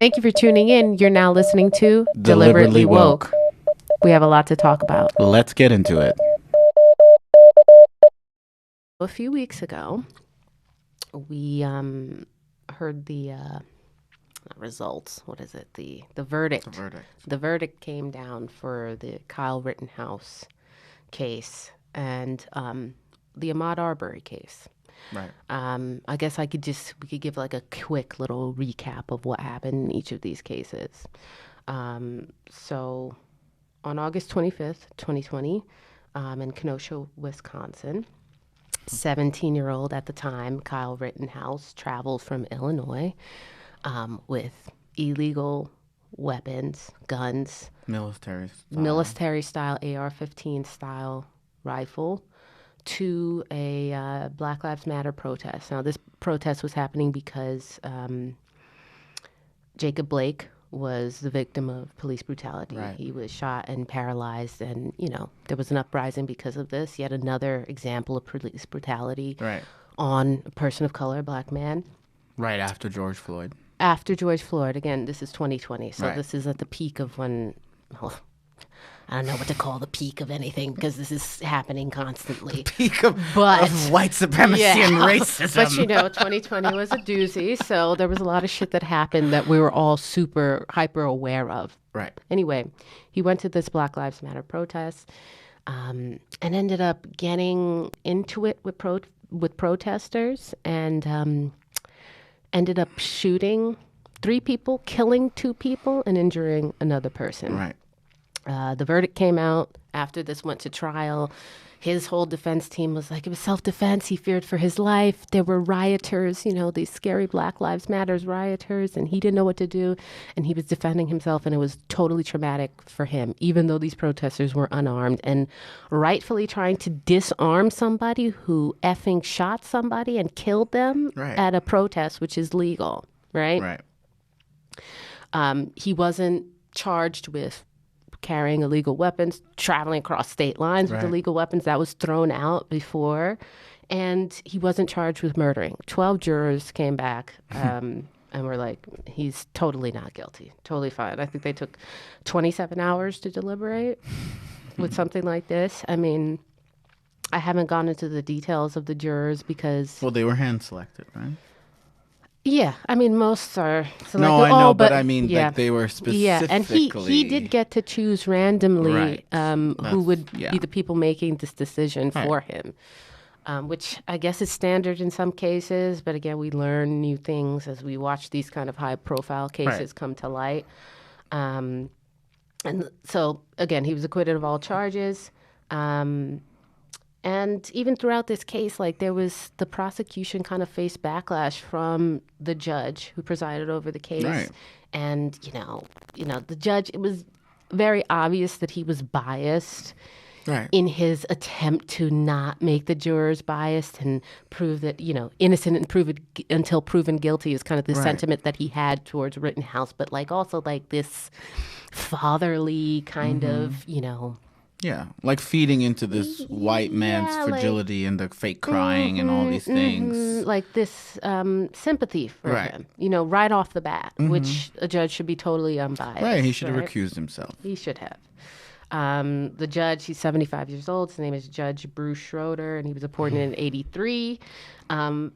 Thank you for tuning in. You're now listening to Deliberately Woke. We have a lot to talk about. Let's get into it. A few weeks ago, we heard the results. What is it? The verdict. The verdict. The verdict came down for the Kyle Rittenhouse case and the Ahmaud Arbery case. Right. I guess we could give like a quick little recap of what happened in each of these cases. So on August 25th, 2020, in Kenosha, Wisconsin, 17-year-old at the time, Kyle Rittenhouse, traveled from Illinois with illegal weapons, guns, military style AR-15 style rifle to a Black Lives Matter protest. Now, this protest was happening because Jacob Blake was the victim of police brutality. Right. He was shot and paralyzed, and, there was an uprising because of this. Yet another example of police brutality on a person of color, a Black man. Right after George Floyd. After George Floyd. Again, this is 2020, so Right. this is at the peak of when... I don't know what to call the peak of anything because this is happening constantly. Peak of white supremacy and racism. But 2020 was a doozy, so there was a lot of shit that happened that we were all super hyper aware of. Right. Anyway, he went to this Black Lives Matter protest and ended up getting into it with protesters and ended up shooting 3 people, killing 2 people, and injuring another person. Right. The verdict came out after this went to trial. His whole defense team was like, it was self-defense. He feared for his life. There were rioters, these scary Black Lives Matters rioters, and he didn't know what to do. And he was defending himself, and it was totally traumatic for him, even though these protesters were unarmed and rightfully trying to disarm somebody who effing shot somebody and killed them at a protest, which is legal, right? Right. He wasn't charged with carrying illegal weapons, traveling across state lines with illegal weapons. That was thrown out before. And he wasn't charged with murdering. 12 jurors came back and were like, he's totally not guilty. Totally fine. I think they took 27 hours to deliberate with something like this. I mean, I haven't gone into the details of the jurors because... Well, they were hand-selected, right? Yeah, I mean, most are selected. No, I know, but I mean, like, they were specifically... Yeah, and he did get to choose randomly who would be the people making this decision for him, which I guess is standard in some cases. But again, we learn new things as we watch these kind of high-profile cases come to light. And so, again, he was acquitted of all charges. And even throughout this case, like, there was the prosecution kind of faced backlash from the judge who presided over the case. Right. And, the judge, it was very obvious that he was biased in his attempt to not make the jurors biased and prove that, innocent and until proven guilty is kind of the sentiment that he had towards Rittenhouse. But, like, also, like, this fatherly kind of, Yeah, like feeding into this white man's fragility and the fake crying and all these things. Like this sympathy for him, right off the bat, which a judge should be totally unbiased. Right, he should have recused himself. He should have. The judge, he's 75 years old. His name is Judge Bruce Schroeder, and he was appointed in 83, by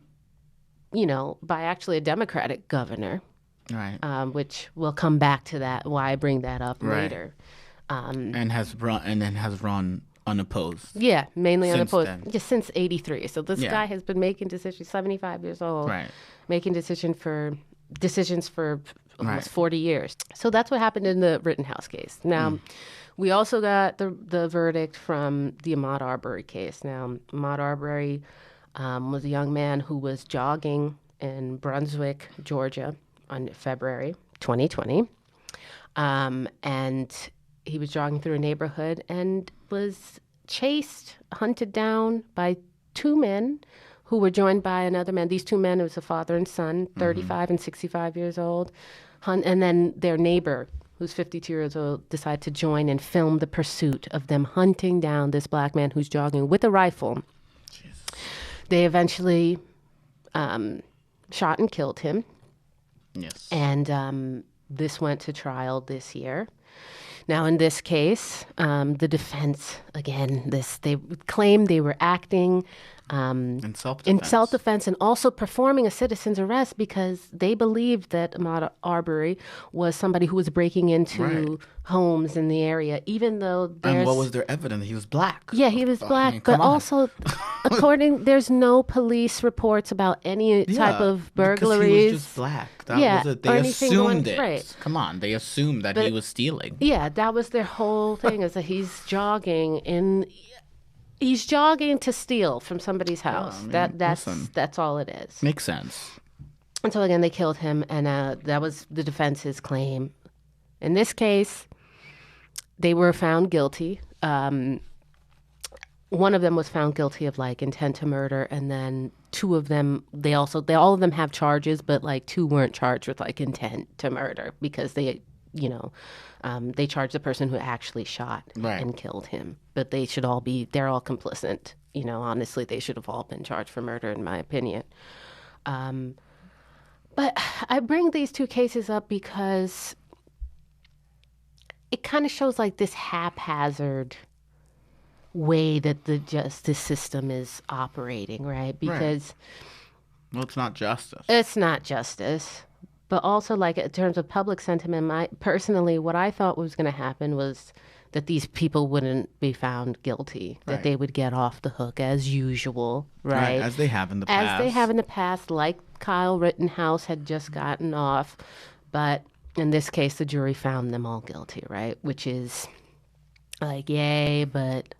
actually a Democratic governor. Right. Which we'll come back to that, why I bring that up later. And has run unopposed. Yeah, mainly since unopposed. then. Just since 83. So this guy has been making decisions, 75 years old, making decisions for almost 40 years. So that's what happened in the Rittenhouse case. Now, we also got the verdict from the Ahmaud Arbery case. Now, Ahmaud Arbery was a young man who was jogging in Brunswick, Georgia, on February 2020. And he was jogging through a neighborhood and was hunted down by 2 men who were joined by another man. These 2 men, it was a father and son, 35 and 65 years old. And then their neighbor, who's 52 years old, decided to join and film the pursuit of them hunting down this Black man who's jogging with a rifle. Jesus. They eventually shot and killed him. Yes. And this went to trial this year. Now, in this case, the defense, again, they claimed they were acting In self-defense. in self-defense and also performing a citizen's arrest because they believed that Ahmaud Arbery was somebody who was breaking into homes in the area, even though there's... And what was their evidence? He was black. Yeah, he was black, I mean, but come on. also, there's no police reports about any type of burglaries. Because he was just black. That was it. or They anything assumed going- it. right. Come on. They assumed that he was stealing. Yeah, that was their whole thing, is that he's jogging to steal from somebody's house. I mean, That's all it is. Makes sense. And so again, they killed him, and that was the defense's claim. In this case, they were found guilty. One of them was found guilty of like intent to murder, and then two of them, all of them have charges, but like two weren't charged with like intent to murder because they charged the person who actually shot and killed him. But they're all complicit. Honestly, they should have all been charged for murder, in my opinion. But I bring these two cases up because it kind of shows like this haphazard way that the justice system is operating, right? Because well, it's not justice. It's not justice. But also, like, in terms of public sentiment, personally, what I thought was going to happen was that these people wouldn't be found guilty, that they would get off the hook as usual, right? As they have in the past. As they have in the past, like Kyle Rittenhouse had just gotten off. But in this case, the jury found them all guilty, right? Which is like, yay, but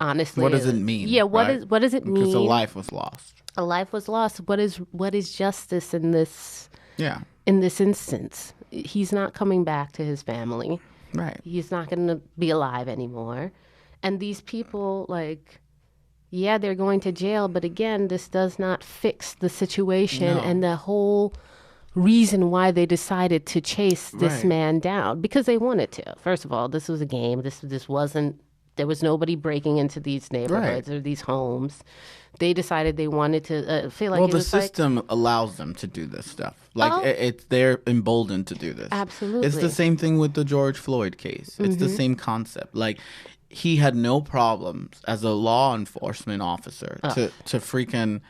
honestly... What does it mean? Yeah, what does it mean? Because a life was lost. A life was lost. What is justice in this... Yeah. In this instance, he's not coming back to his family. Right. He's not going to be alive anymore. And these people, like, yeah, they're going to jail. But again, this does not fix the situation and the whole reason why they decided to chase this man down. Because they wanted to. First of all, this was a game. This wasn't, there was nobody breaking into these neighborhoods or these homes. They decided they wanted to feel like the system allows them to do this stuff. Like they're emboldened to do this. Absolutely. It's the same thing with the George Floyd case. It's the same concept. Like he had no problems as a law enforcement officer to freaking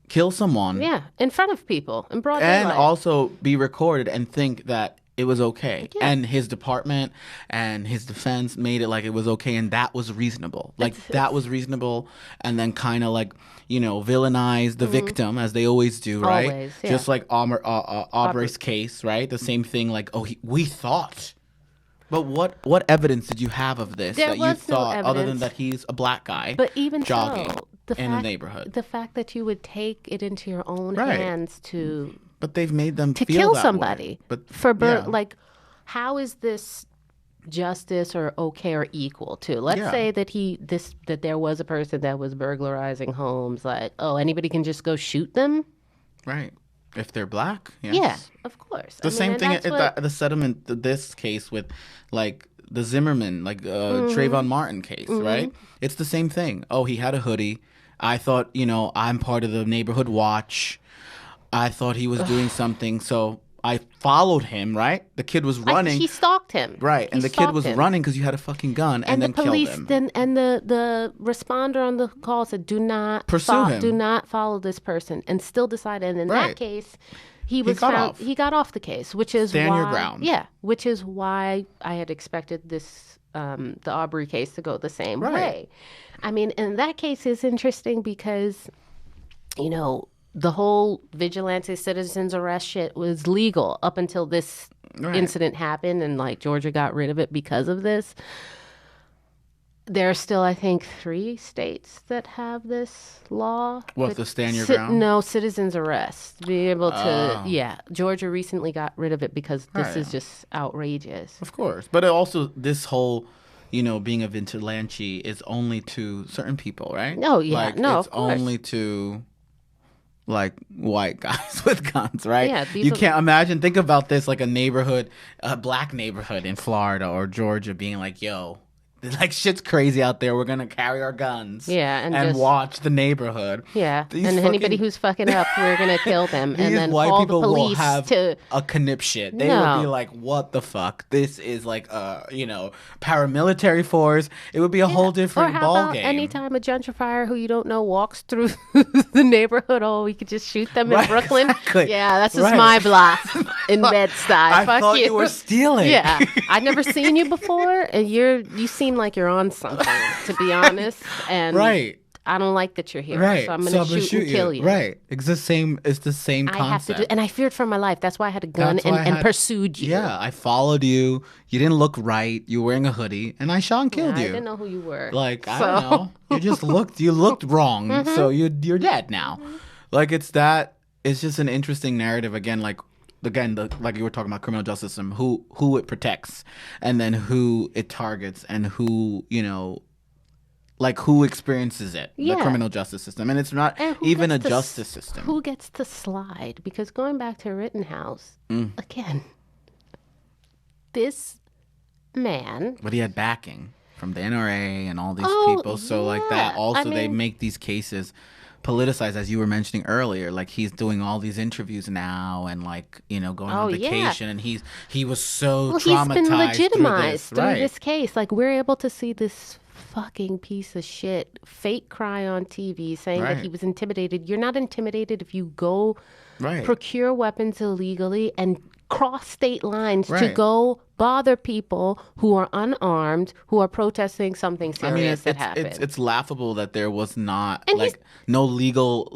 kill someone. Yeah, in front of people in broad and daylight. also be recorded and think that it was okay. Yeah. And his department and his defense made it like it was okay and that was reasonable. Like that was reasonable and then kind of like, villainize the victim as they always do, right? Always, yeah. Just like Arbery's case, right? The same thing like, we thought. But what evidence did you have of this There that you was no thought other than evidence. that he's a black guy But even jogging so, in a neighborhood? The fact that you would take it into your own Right. hands to But they've made them feel kill that somebody way. But for yeah. like, how is this justice or okay or equal to? Let's say that that there was a person that was burglarizing homes. Like, anybody can just go shoot them. Right. If they're black, yes. Yeah, of course. The same thing at the settlement, this case with like the Zimmerman, like Trayvon Martin case, right? It's the same thing. Oh, he had a hoodie. I thought, I'm part of the neighborhood watch. I thought he was doing something, so I followed him, right? The kid was running. He stalked him. Right, and the kid was running because you had a fucking gun and then the police killed him. and the responder on the call said, "Do not pursue him. Do not follow this person," and still decided. And in that case, he got off. He got off the case, which is Stand why, your ground. Yeah, which is why I had expected this the Arbery case to go the same way. I mean, and that case is interesting because, the whole vigilante citizens arrest shit was legal up until this incident happened, and like Georgia got rid of it because of this. There are still, I think, 3 states that have this law. What, the stand your ground? No, citizens arrest. Be able to, Georgia recently got rid of it because this is just outrageous. Of course. But also this whole, being a vigilante is only to certain people, right? Oh, yeah. Like, no, it's of course. only to like white guys with guns, right? Yeah, you can't imagine. Think about this, like a black neighborhood in Florida or Georgia being like, yo, like shit's crazy out there. We're gonna carry our guns, and just watch the neighborhood. Yeah, and anybody who's fucking up, we're gonna kill them. And then white all people the police will have a knip shit. They would be like, "What the fuck? This is like paramilitary force." It would be a whole different ball game. Anytime a gentrifier who you don't know walks through the neighborhood, we could just shoot them in Brooklyn. Exactly. Yeah, that's just my block in Bed-Stuy. I Fuck thought you were stealing. Yeah, I'd never seen you before, and you seem like you're on something, to be honest. And I don't like that you're here, so I'm gonna shoot and kill you. Right, it's the same concept. I have to and I feared for my life. That's why I had a gun and pursued you. Yeah, I followed you. You didn't look right. You were wearing a hoodie, and I shot and killed you. I didn't know who you were. Like, I don't know. You just looked wrong, so you're dead now. Like, it's just an interesting narrative. Again, like you were talking about criminal justice system, who it protects, and then who it targets, and who who experiences it, the criminal justice system. And it's not even a justice system. Who gets to slide? Because going back to Rittenhouse, again, this man... But he had backing from the NRA and all these people. So like that, also they make these cases politicized, as you were mentioning earlier. Like, he's doing all these interviews now and going on vacation, and he was so traumatized. He's been legitimized through this case. Like, we're able to see this fucking piece of shit fake cry on TV saying that he was intimidated. You're not intimidated if you go procure weapons illegally and cross state lines to go bother people who are unarmed, who are protesting something serious that happened. It's laughable that there was not no legal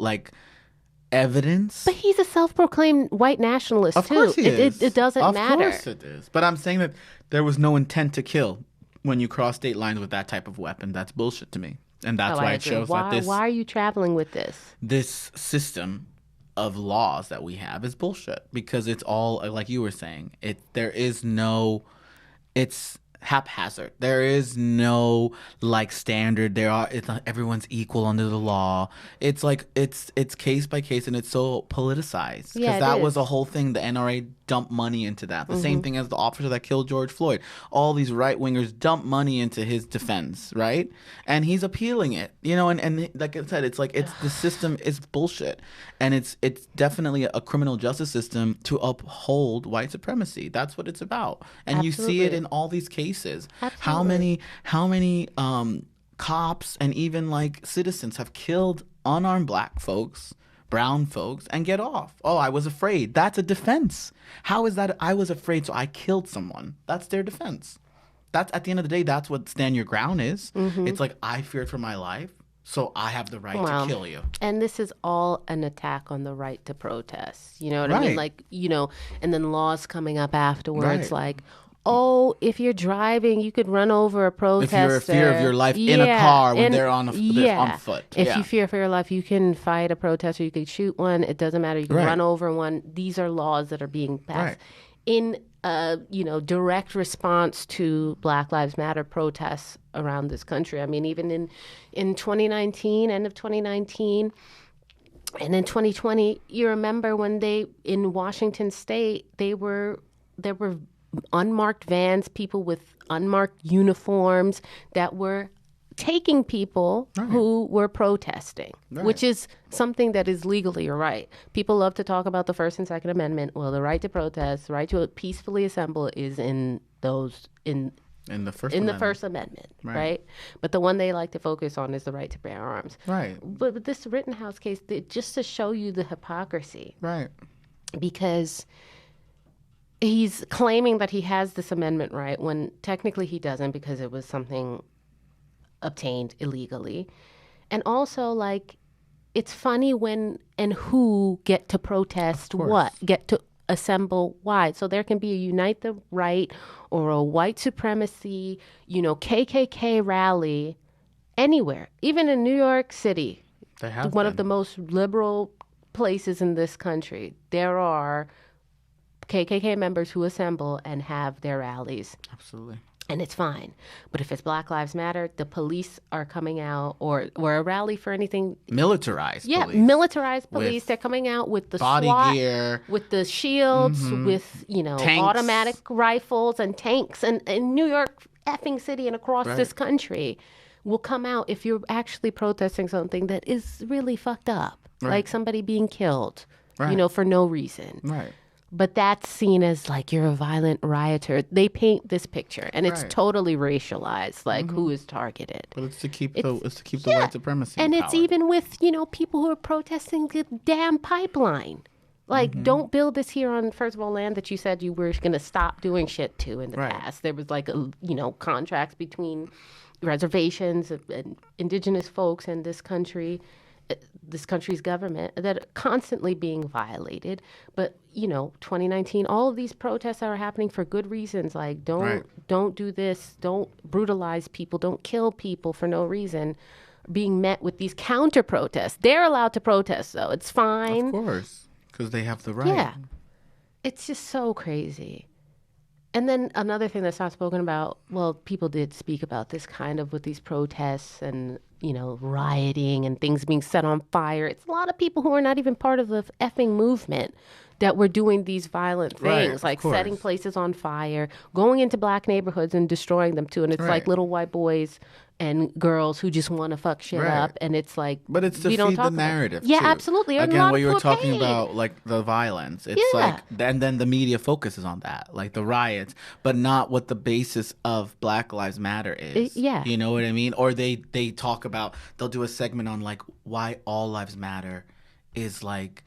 evidence. But he's a self-proclaimed white nationalist of too. Course he is. It doesn't matter. Of course it is. But I'm saying that there was no intent to kill when you cross state lines with that type of weapon. That's bullshit to me. And that's why it shows that why are you traveling with this system of laws that we have is bullshit, because it's all, like you were saying, it's haphazard. There is no standard. It's not everyone's equal under the law. It's it's case by case, and it's so politicized, because that was a whole thing. The NRA dumped money into that. The same thing as the officer that killed George Floyd. All these right wingers dumped money into his defense, right? And he's appealing it, and like I said, it's the system is bullshit, and it's definitely a criminal justice system to uphold white supremacy. That's what it's about, and you see it in all these cases. Absolutely. How many cops and even citizens have killed unarmed black folks, brown folks, and get off? Oh, I was afraid. That's a defense. How is that? I was afraid, so I killed someone. That's their defense. That's, at the end of the day, that's what stand your ground is. It's I feared for my life, so I have the right to kill you. And this is all an attack on the right to protest. You know what I mean? And then laws coming up afterwards if you're driving, you could run over a protester. If you're a fear of your life in a car when they're on foot. If you fear for your life, you can fight a protester. You can shoot one. It doesn't matter. You can run over one. These are laws that are being passed in direct response to Black Lives Matter protests around this country. I mean, even in 2019, end of 2019, and in 2020, you remember when in Washington State, there were unmarked vans, people with unmarked uniforms that were taking people who were protesting, which is something that is legally right. People love to talk about the First and Second Amendment. Well, the right to protest, the right to peacefully assemble is in the First Amendment, right? But the one they like to focus on is the right to bear arms. Right. But this Rittenhouse case, just to show you the hypocrisy. Right. Because he's claiming that he has this amendment right when technically he doesn't, because it was something obtained illegally. And also, it's funny when and who get to protest get to assemble why. So there can be a Unite the Right or a white supremacy, KKK rally anywhere, even in New York City, one of the most liberal places in this country. There are KKK members who assemble and have their rallies. Absolutely. And it's fine. But if it's Black Lives Matter, the police are coming out, or a rally for anything. Militarized police. Militarized police. They're coming out with the body SWAT, gear, with the shields, with, tanks, automatic rifles and tanks. And in New York, effing city and across this country will come out if you're actually protesting something that is really fucked up, like somebody being killed, for no reason. Right. But that's seen as like you're a violent rioter. They paint this picture, and it's totally racialized, like who is targeted. But it's to keep the white supremacy. And in it's power. even with people who are protesting the damn pipeline. Like, don't build this here on, first of all, land that you said you were going to stop doing shit to in the past. There was like contracts between reservations and indigenous folks and this country's government that are constantly being violated. But 2019, all of these protests are happening for good reasons. Like, don't do this, don't brutalize people, don't kill people for no reason. Being met with these counter protests. They're allowed to protest, though. It's fine. Of course, because they have the right. Yeah, it's just so crazy. And then another thing that's not spoken about, well, people did speak about this kind of with these protests and, rioting and things being set on fire. It's a lot of people who are not even part of the effing movement that were doing these violent things, like setting places on fire, going into black neighborhoods and destroying them too. And it's like little white boys and girls who just want to fuck shit up, and it's like, but it's to feed the narrative. Yeah, too. absolutely. Again, what you were talking about, like the violence. It's like, and then the media focuses on that, like the riots, but not what the basis of Black Lives Matter is. You know what I mean? Or they talk about, they'll do a segment on like why all lives matter is like,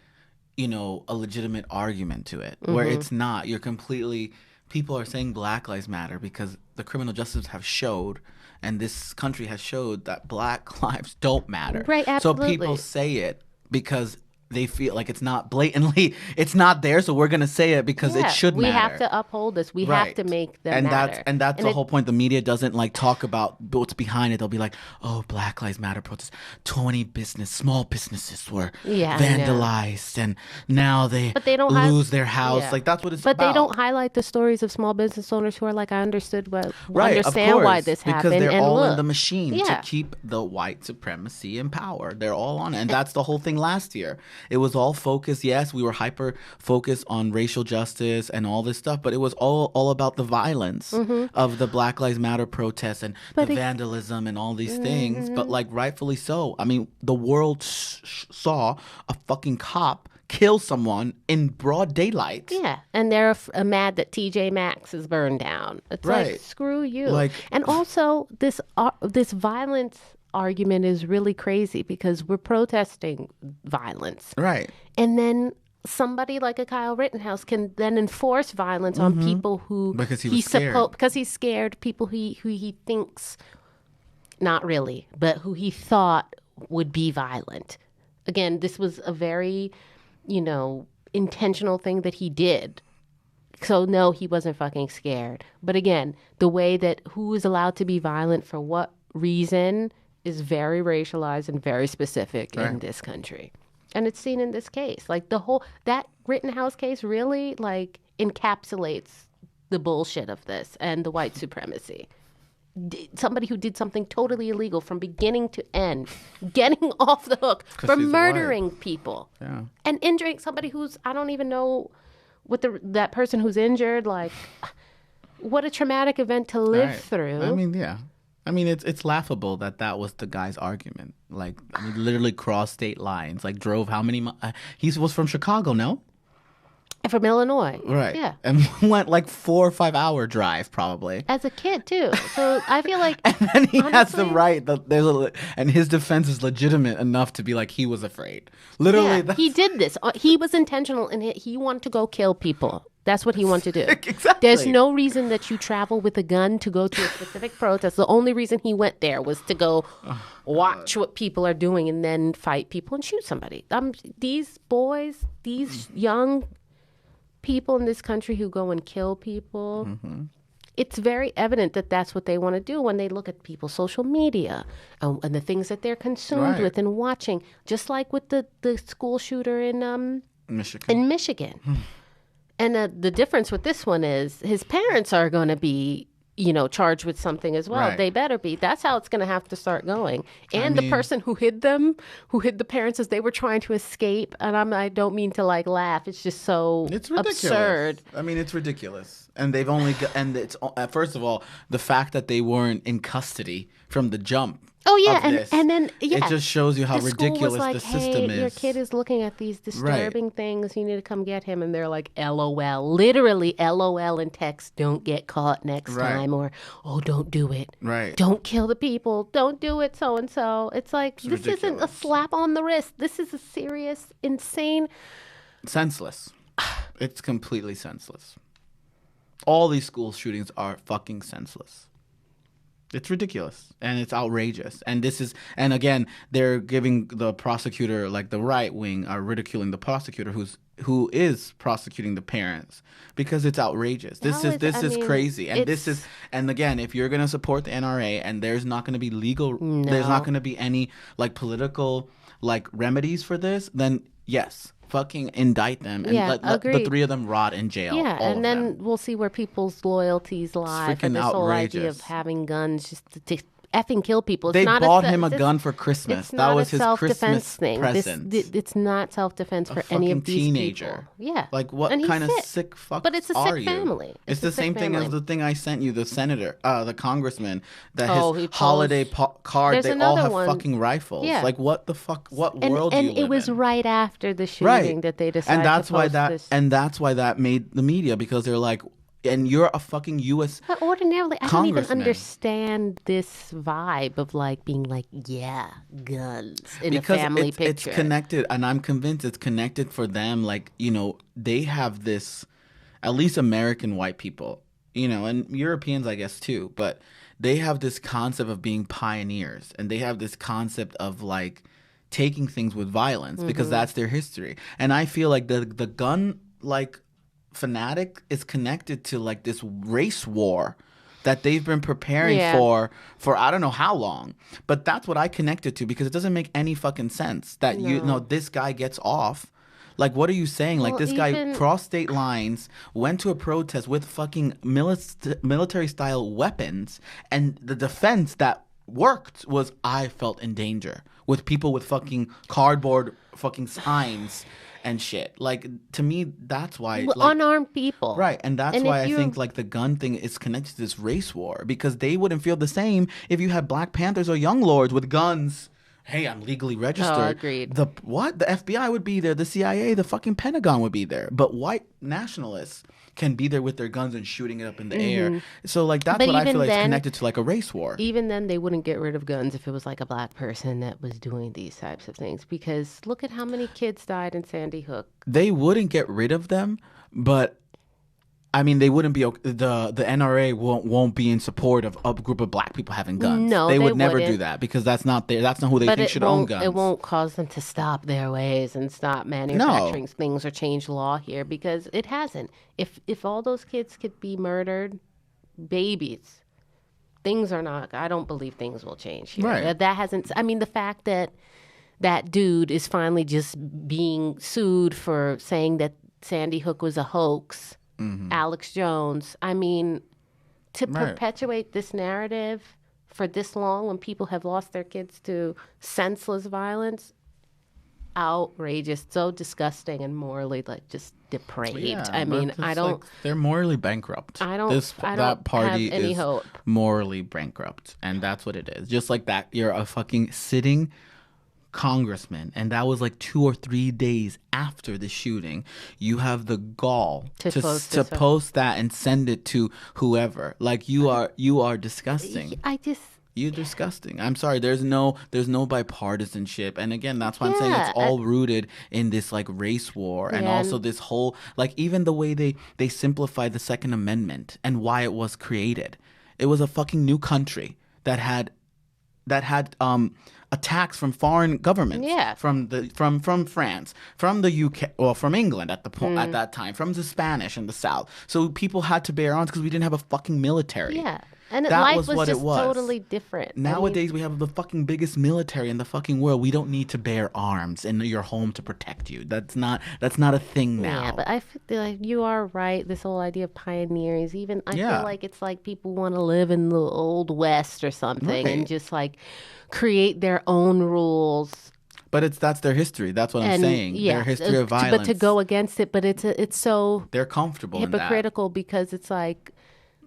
a legitimate argument to it, where it's not. You're completely. People are saying Black Lives Matter because the criminal justice have showed. And this country has showed that Black lives don't matter. Right, absolutely. So people say it because they feel like it's not blatantly, it's not there, so we're going to say it because it should matter. We have to uphold this. We have to make them matter. That's the whole point. The media doesn't like talk about what's behind it. They'll be like, oh, Black Lives Matter protests. 20 small businesses were vandalized and now they lose their house. Like that's what it's about. But they don't highlight the stories of small business owners who are like, I understand why this happened. Because they're and all look, in the machine to keep the white supremacy in power. They're all on it. And that's the whole thing last year. It was all focused. Yes, we were hyper focused on racial justice and all this stuff, but it was all about the violence of the Black Lives Matter protests and the vandalism and all these things. But like rightfully so. I mean, the world saw a fucking cop kill someone in broad daylight. Yeah, and they're mad that TJ Maxx is burned down. It's like, screw you. And also, this violence argument is really crazy because we're protesting violence. Right. And then somebody like a Kyle Rittenhouse can then enforce violence on people who because he's scared, people who he thinks, not really, but who he thought would be violent. Again, this was a very, intentional thing that he did. So no, he wasn't fucking scared. But again, the way that who is allowed to be violent for what reason is very racialized and very specific in this country. And it's seen in this case. Like that Rittenhouse case really like encapsulates the bullshit of this and the white supremacy. Somebody who did something totally illegal from beginning to end, getting off the hook for murdering people and injuring somebody who's, I don't even know what that person who's injured, like what a traumatic event to live through. I mean, it's laughable that was the guy's argument. Like, literally crossed state lines. Like, drove how many he was from Chicago, no? From Illinois. Right. Yeah. And went like 4 or 5 hour drive, probably. As a kid, too. So I feel like... and then he has the right. And his defense is legitimate enough to be like, he was afraid. Literally. Yeah, he did this. He was intentional, and he wanted to go kill people. That's what he wanted to do. Exactly. There's no reason that you travel with a gun to go to a specific protest. The only reason he went there was to go watch what people are doing and then fight people and shoot somebody. These boys, these young people in this country who go and kill people, it's very evident that that's what they want to do when they look at people's social media and the things that they're consumed with and watching. Just like with the school shooter in Michigan. And the difference with this one is his parents are going to be charged with something as well. Right. They better be. That's how it's going to have to start going. And mean- the person who hid the parents as they were trying to escape, and I don't mean to like laugh. It's just so It's ridiculous. absurd. I mean, it's ridiculous. And they've only and it's first of all, the fact that they weren't in custody from the jump. Oh yeah, of this, and then it just shows you how the school ridiculous was like, the system hey, is. your kid is looking at these disturbing things. You need to come get him. And they're like, LOL, literally LOL in text. Don't get caught next Right. time, or don't do it. Right. Don't kill the people. Don't do it. So and so. It's like this isn't a ridiculous. slap on the wrist. This is a serious, insane. Senseless. It's completely senseless. All these school shootings are fucking senseless. It's ridiculous and it's outrageous. And again, they're giving the prosecutor, like the right wing, are ridiculing the prosecutor who is prosecuting the parents because it's outrageous. This is crazy. And and again, if you're gonna support the NRA and there's not gonna be there's not gonna be any like political like remedies for this, then yes. Fucking indict them and let the three of them rot in jail. Yeah, all and of then them. we'll see where people's loyalties lie for freaking this whole idea outrageous. of having guns just to effing kill people. It's They not bought him a gun for Christmas. It's That not was a his self-defense Christmas thing. present. It's not self-defense for any fucking of these teenager. people. Yeah, Like what And he's kind of sick fuck But it's a are sick you? family. It's the a sick same thing family. as the thing I sent you, the senator, the congressman, that he his posed- holiday card, There's they all another have one. fucking rifles. Yeah. Like what the fuck? What world do you live it was in? right after the shooting Right. that they decided and that's to why post that this. and that's why that made the media, because they're like, and you're a fucking U.S. But ordinarily, I don't even congressman. understand this vibe of like being like, yeah, guns in Because a family it's picture. connected, and I'm convinced it's connected for them. Like, they have this, at least American white people, and Europeans, I guess, too, but they have this concept of being pioneers, and they have this concept of like taking things with violence because that's their history. And I feel like the gun like fanatic is connected to like this race war that they've been preparing for I don't know how long. But that's what I connected to, because it doesn't make any fucking sense that this guy gets off. Like, what are you saying? Like, this guy crossed state lines, went to a protest with fucking military-style weapons, and the defense that worked was, I felt in danger, with people with fucking cardboard fucking signs and shit. Like, to me, that's why... like, unarmed people. Right, and that's why I think, like, the gun thing is connected to this race war, because they wouldn't feel the same if you had Black Panthers or Young Lords with guns. Hey, I'm legally registered. Oh, agreed. The FBI would be there. The CIA, the fucking Pentagon would be there. But white nationalists can be there with their guns and shooting it up in the air. So, like, that's what I feel like is connected to, like, a race war. Even then, they wouldn't get rid of guns if it was, like, a Black person that was doing these types of things. Because look at how many kids died in Sandy Hook. They wouldn't get rid of them, but... I mean, they wouldn't be the NRA won't be in support of a group of Black people having guns. No, they would never wouldn't. do that, because that's not who they think should own guns. It won't cause them to stop their ways and stop manufacturing things or change law here, because it hasn't. If all those kids could be murdered, babies, things are not. I don't believe things will change here. Right. That hasn't. I mean, the fact that that dude is finally just being sued for saying that Sandy Hook was a hoax. Alex Jones. I mean, to perpetuate this narrative for this long when people have lost their kids to senseless violence, outrageous, so disgusting and morally just depraved. Yeah, I mean, I don't. Like, they're morally bankrupt. I don't. That party have any is hope. morally bankrupt, and that's what it is. Just like that, you're a fucking sitting congressman, and that was like 2 or 3 days after the shooting. You have the gall to post that and send it to whoever. Like, you are disgusting. You're disgusting. I'm sorry. There's no bipartisanship, and again, that's why I'm saying it's all rooted in this like race war, and also this whole, like, even the way they simplify the Second Amendment and why it was created. It was a fucking new country that had attacks from foreign governments. Yeah. From France, from the UK, or from England at that time, from the Spanish in the South. So people had to bear arms because we didn't have a fucking military. Yeah. And That life was was what just it was. totally different. Nowadays, we have the fucking biggest military in the fucking world. We don't need to bear arms in your home to protect you. That's not a thing now. Yeah, but I feel like you are right. This whole idea of pioneers, even I feel like it's like people want to live in the old West or something and just like create their own rules. But that's their history. That's what I'm saying. Their history of violence. But to go against it, but it's so they're comfortable hypocritical in that. because it's like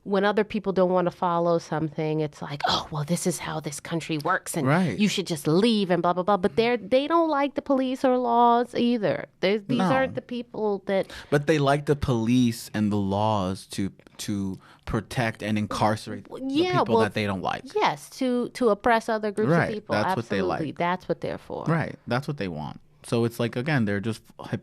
when other people don't want to follow something, it's like, oh, well, this is how this country works, and you should just leave and blah blah blah. But they don't like the police or laws either. These aren't the people that. But they like the police and the laws to protect and incarcerate the people that they don't like. Yes, to oppress other groups of people. That's Absolutely. what they like. That's what they're for. Right. That's what they want. So it's like, again, they're just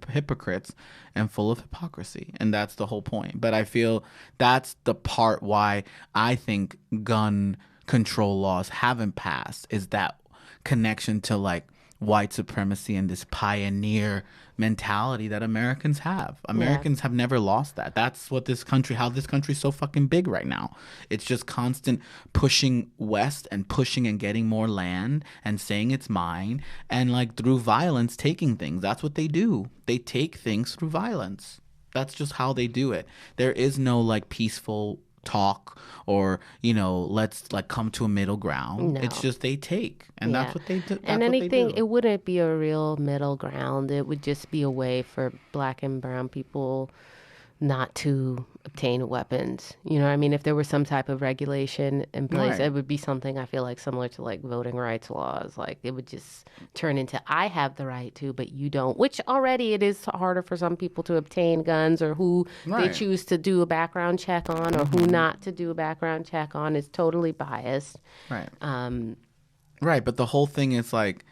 hypocrites and full of hypocrisy. And that's the whole point. But I feel that's the part why I think gun control laws haven't passed, is that connection to like white supremacy and this pioneer mentality that Americans have. Americans have never lost that. That's what how this country's so fucking big right now. It's just constant pushing west and pushing and getting more land and saying it's mine, and like through violence taking things. That's what they do. They take things through violence. That's just how they do it. There is no like peaceful talk or let's like come to a middle ground. No. It's just they take, and that's what they do. And anything, it wouldn't be a real middle ground. It would just be a way for Black and brown people not to obtain weapons. You know what I mean? If there was some type of regulation in place, it would be something I feel like similar to like voting rights laws. Like it would just turn into, I have the right to, but you don't, which already it is harder for some people to obtain guns, or who they choose to do a background check on, or who not to do a background check on is totally biased. Right. Right. But the whole thing is like,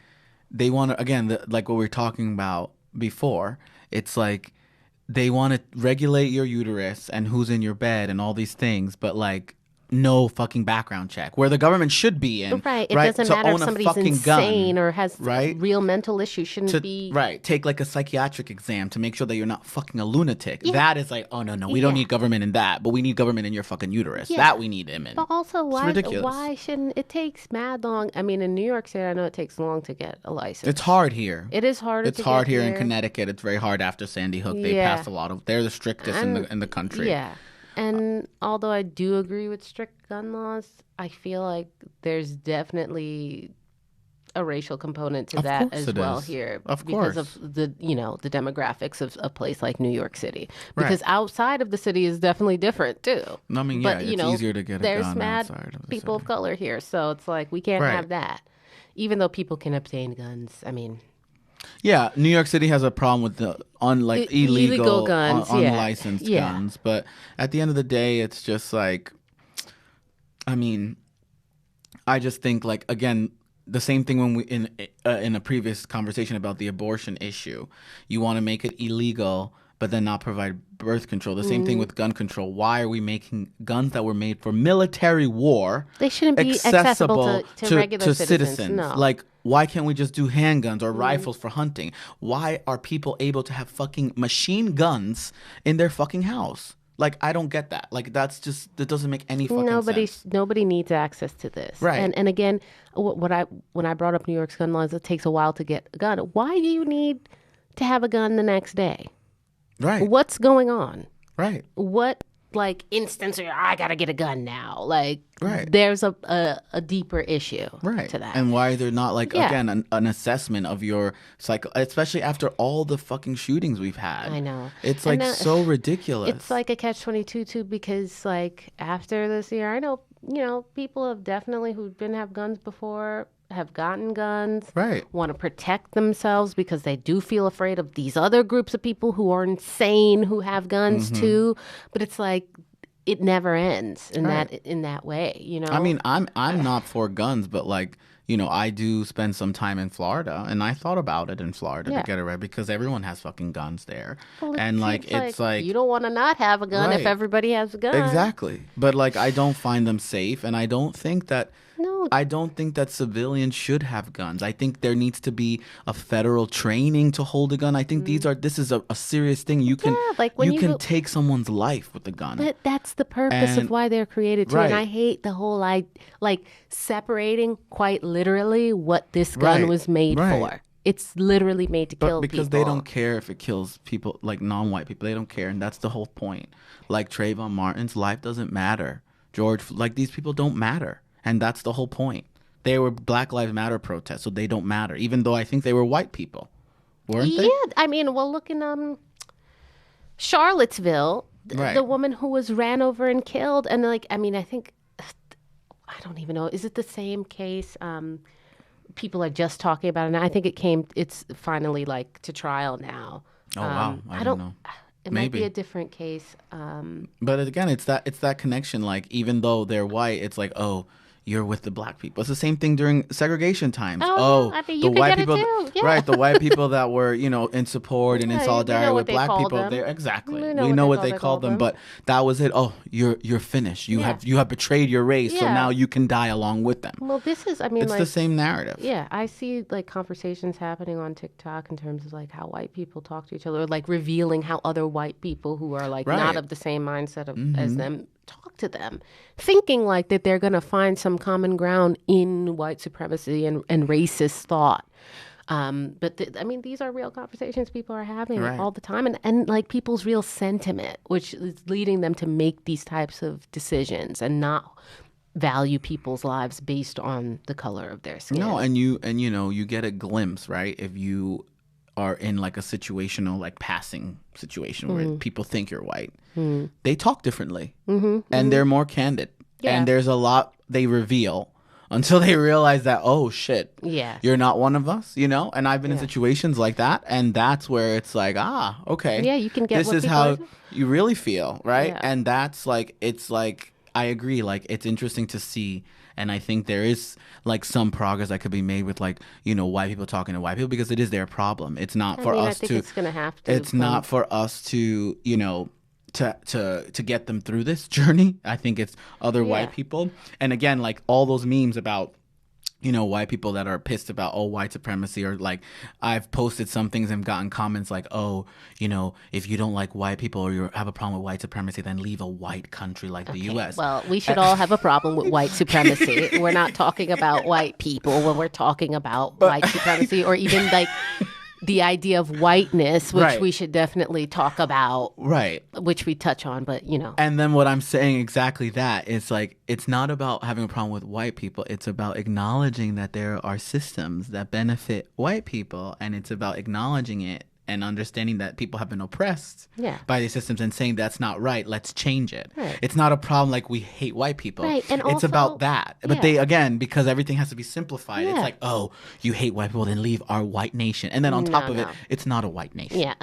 they want to, again, like what we were talking about before, it's like, they want to regulate your uterus and who's in your bed and all these things, but like no fucking background check, where the government should be in. Right. It doesn't matter if somebody's insane or has real mental issues. Shouldn't be. Right. Take like a psychiatric exam to make sure that you're not fucking a lunatic. Yeah. That is like, oh no, we don't need government in that, but we need government in your fucking uterus. Yeah. That we need him in. But also, why shouldn't it takes mad long? I mean, in New York State, I know it takes long to get a license. It's hard here. It is harder. It's hard here in Connecticut. It's very hard after Sandy Hook. They passed a lot of. They're the strictest in the country. Yeah. And although I do agree with strict gun laws, I feel like there's definitely a racial component to that as well here, because of the the demographics of a place like New York City. Because outside of the city is definitely different too. I mean, but, it's easier to get a gun outside of the city. There's mad people of color here, so it's like we can't have that, even though people can obtain guns. I mean. Yeah, New York City has a problem with the illegal guns, unlicensed guns. But at the end of the day, it's just like, I mean, I just think like, again, the same thing when we in a previous conversation about the abortion issue, you want to make it illegal, but then not provide birth control. The same thing with gun control. Why are we making guns that were made for military war? They shouldn't be accessible to regular citizens. No. Like, why can't we just do handguns or rifles for hunting? Why are people able to have fucking machine guns in their fucking house? Like, I don't get that. Like, that doesn't make any fucking sense. Nobody needs access to this. Right. And again, when I brought up New York's gun laws, it takes a while to get a gun. Why do you need to have a gun the next day? Right. What's going on? Right. What instance are I gotta get a gun now? Like, there's a deeper issue to that. And why they're not again an assessment of your psycho, especially after all the fucking shootings we've had. I know. It's so ridiculous. It's like a catch-22 too, because like after this year, I know people have definitely who didn't have guns before have gotten guns, want to protect themselves because they do feel afraid of these other groups of people who are insane who have guns too. But it's like it never ends in that way, I mean, I'm not for guns, but I do spend some time in Florida, and I thought about it in Florida to get it right, because everyone has fucking guns there. Well, and it's like you don't want to not have a gun if everybody has a gun. Exactly. But I don't find them safe, and I don't think that don't think that civilians should have guns. I think there needs to be a federal training to hold a gun. I think this is a serious thing. You can take someone's life with a gun. But that's the purpose of why they're created too. Right. And I hate the whole separating quite literally what this gun was made for. It's literally made to kill people. Because they don't care if it kills people, like non-white people. They don't care, and that's the whole point. Like Trayvon Martin's life doesn't matter. These people don't matter, and that's the whole point. They were Black Lives Matter protests, so they don't matter, even though I think they were white people. Weren't they? Yeah, I mean, well, look in Charlottesville, the woman who was ran over and killed, and I think, I don't even know, is it the same case? People are just talking about it now. I think it's finally to trial now. Oh, wow. I don't know. It might be a different case. But again, it's that connection. Even though they're white, it's oh, you're with the black people. It's the same thing during segregation times. I mean, the white people, right? The white people that were, in support and in solidarity with black people. Exactly. We know what they called them, but that was it. Oh, you're finished. You have betrayed your race, so now you can die along with them. Well, this is, it's the same narrative. Yeah, I see conversations happening on TikTok in terms of how white people talk to each other, or revealing how other white people who are not of the same mindset as them talk to them, thinking that they're going to find some common ground in white supremacy and racist thought. But these are real conversations people are having all the time, and people's real sentiment, which is leading them to make these types of decisions and not value people's lives based on the color of their skin. No, and you get a glimpse, right? If you are in a situational passing situation where people think you're white, they talk differently, and they're more candid, and there's a lot they reveal until they realize that, oh shit, you're not one of us, and I've been in situations like that, and that's where it's okay, you can get this is how you really feel, right? And that's it's I agree, it's interesting to see. And I think there is some progress that could be made with white people talking to white people, because it is their problem. It's not for us to. It's gonna have to. It's not for us to to get them through this journey. I think it's other white people. And again, all those memes about white people that are pissed about white supremacy, or I've posted some things and gotten comments if you don't like white people or you have a problem with white supremacy, then leave a white country like the U.S. Well, we should all have a problem with white supremacy. We're not talking about white people when we're talking about white supremacy, or even the idea of whiteness, which we should definitely talk about, which we touch on, but And then what I'm saying exactly that is it's not about having a problem with white people. It's about acknowledging that there are systems that benefit white people, and it's about acknowledging it and understanding that people have been oppressed by these systems, and saying that's not right. Let's change it. Right. It's not a problem we hate white people. Right. And it's also, about that. But they, again, because everything has to be simplified, it's oh, you hate white people, then leave our white nation. And then on top of it, it's not a white nation. Yeah.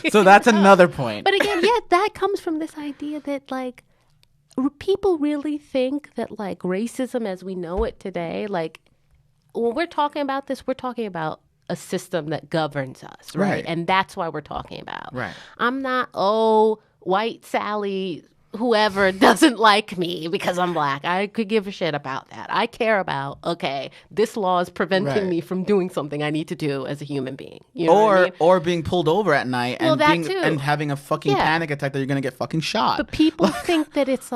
So that's another point. But again, that comes from this idea that people really think that racism as we know it today, when we're talking about this, we're talking about a system that governs us, right? And that's why we're talking about. Right. I'm not, white Sally, whoever doesn't like me because I'm black. I could give a shit about that. I care about, this law is preventing me from doing something I need to do as a human being. You know what I mean? Or being pulled over at night and having a fucking panic attack that you're going to get fucking shot. But people think that it's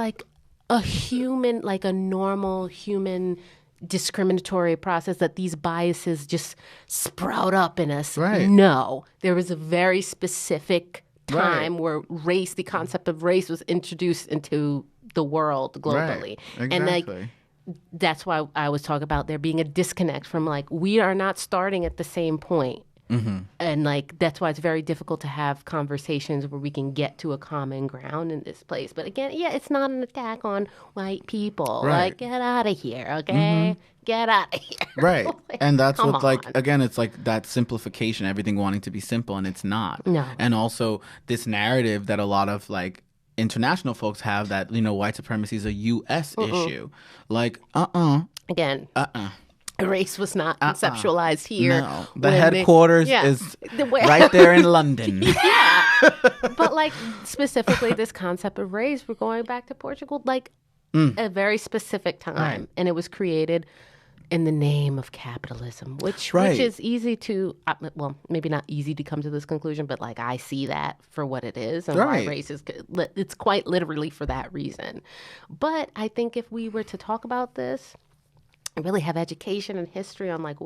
a human, a normal human discriminatory process, that these biases just sprout up in us. Right. No, there was a very specific time where race, the concept of race, was introduced into the world globally. Right. Exactly. And that's why I was talking about there being a disconnect from we are not starting at the same point. Mm-hmm. And that's why it's very difficult to have conversations where we can get to a common ground in this place. But again, it's not an attack on white people. Right. Get out of here, okay? Mm-hmm. Get out of here. Right. And that's what again, it's that simplification, everything wanting to be simple, and it's not. No. And also this narrative that a lot of international folks have that, white supremacy is a U.S. issue. Again. Race was not conceptualized here. No. The headquarters is right there in London. But specifically this concept of race, we're going back to Portugal. a very specific time. Right. And it was created in the name of capitalism, which Right. is easy to, well, maybe not easy to come to this conclusion, but like I see that for what it is and Right. why race is, it's quite literally for that reason. But I think if we were to talk about this, and really have education and history on like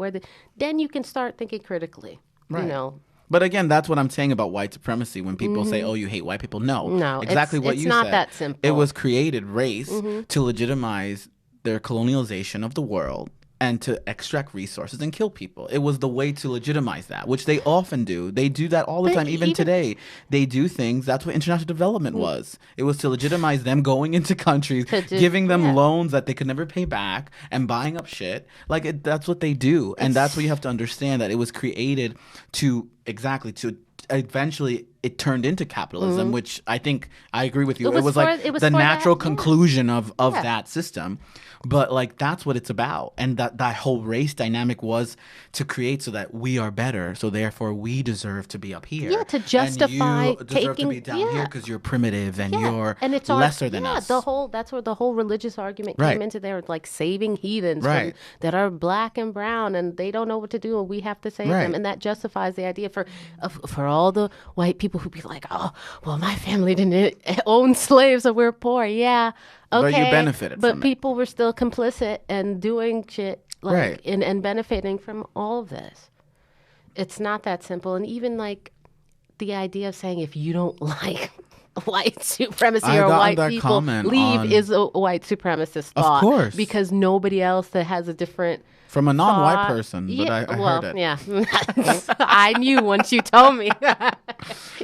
then you can start thinking critically, Right. you know. But again, that's what I'm saying about white supremacy. When people say, "Oh, you hate white people," No, exactly what it's you not said. that simple. It was created race to legitimize their colonialization of the world and to extract resources and kill people. It was the way to legitimize that, which they often do. They do that all the time, even today. They do things. That's what international development was. It was to legitimize them going into countries, giving them loans that they could never pay back, and buying up shit. Like that's what they do, and that's what you have to understand. That it was created to eventually it turned into capitalism, which I think I agree with you. It was like the natural conclusion of that system. But like that's what it's about, and that whole race dynamic was to create so that we are better, so therefore we deserve to be up here. Yeah, to justify and you deserve taking to be down here because you're primitive and you're and it's lesser than us. That's where the whole religious argument Right. came into there, like saving heathens Right. that are black and brown and they don't know what to do and we have to save Right. them, and that justifies the idea for all the white people who be like, oh, well, my family didn't own slaves so we're poor. Yeah. Okay, But you benefited but from it. people were still complicit and doing shit like Right. and benefiting from all of this. It's not that simple. And even like the idea of saying if you don't like white supremacy I or got white that people comment leave on- is a white supremacist thought. course. Because nobody else that has a different From a non-white thought- person, but I heard it. Yeah. I knew once you told me